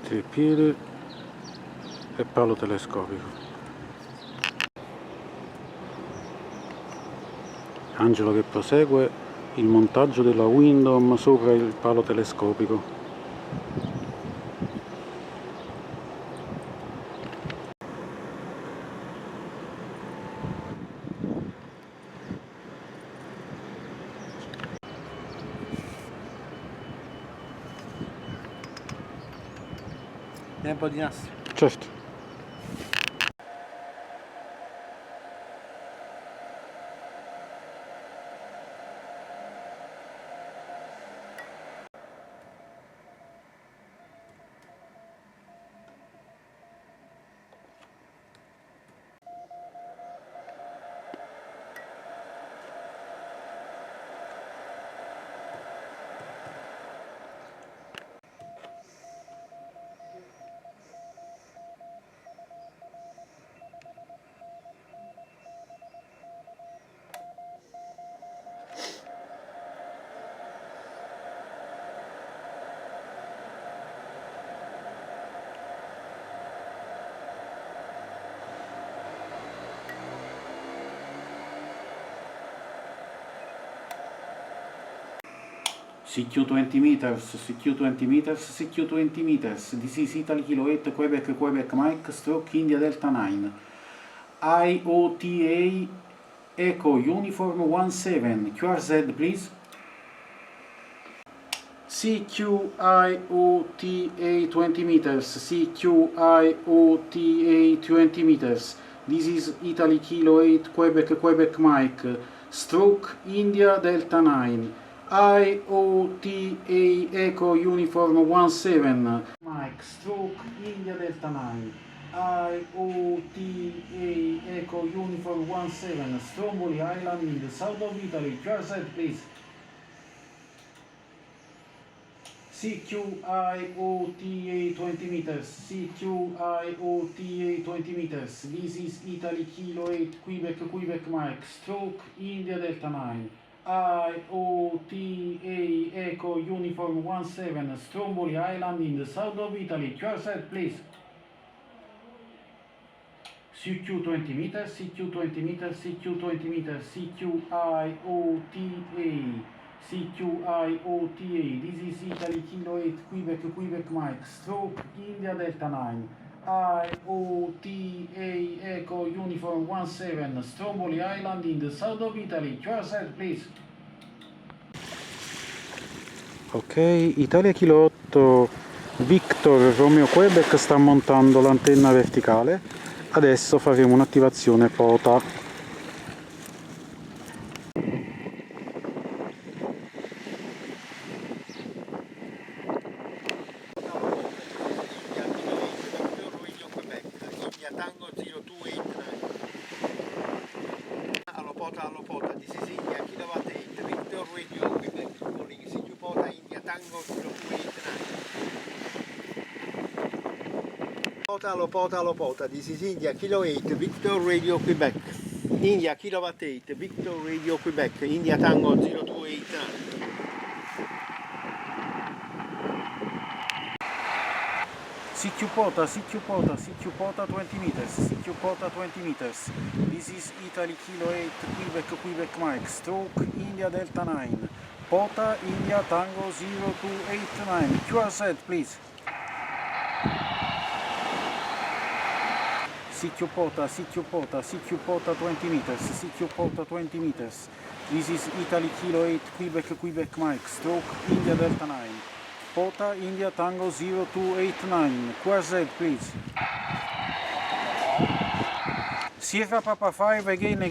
treppiede e palo telescopico. Angelo che prosegue il montaggio della window sopra il palo telescopico. Tempo di nastro. Certo. CQ 20 meters, CQ 20 meters, CQ 20 meters. This is Italy Kilo 8, Quebec, Quebec Mike, stroke India Delta 9. IOTA Echo Uniform 17, QRZ please. CQIOTA 20 meters, CQIOTA 20 meters. This is Italy Kilo 8, Quebec, Quebec Mike, stroke India Delta 9. IOTA Echo Uniform 17, Mike, stroke India Delta 9. IOTA Echo Uniform 17, Stromboli Island in the south of Italy. QRZ please. CQIOTA 20 meters, CQIOTA 20 meters. This is Italy Kilo 8, Quebec, Quebec Mike, stroke India Delta 9. IOTA Echo Uniform 17, Stromboli Island in the south of Italy. QRZ please. CQ 20 meters, CQ 20 meters, CQ 20 meters, CQIOTA. CQIOTA, this is Italy Kilo 8, Quebec, Quebec Mike, stroke India Delta 9. IOTA Echo Uniform 17, Stromboli Island in the south of Italy. QRZ please. Ok, Italia Kilo 8 Victor Romeo Quebec sta montando l'antenna verticale. Adesso faremo un'attivazione POTA. Allo POTA, this is India, kilowatt 8, Victor Radio Quebec, calling CQ POTA, India Tango 0289. POTA, allo POTA, this is India, kilo 8, Victor Radio Quebec, India kilowatt 8, Victor Radio Quebec, India Tango 0289. CQ POTA, CQ POTA, CQ POTA 20 meters, CQ POTA 20 meters. This is Italy Kilo 8, Quebec, Quebec Mike, stroke India Delta 9. POTA India Tango 0289. QRZ please. CQ POTA, CQ POTA, CQ POTA 20 meters, CQ POTA 20 meters. This is Italy Kilo 8, Quebec, Quebec Mike, stroke India Delta 9. POTA India Tango 0289. QRZ please. Sierra Papa 5 again.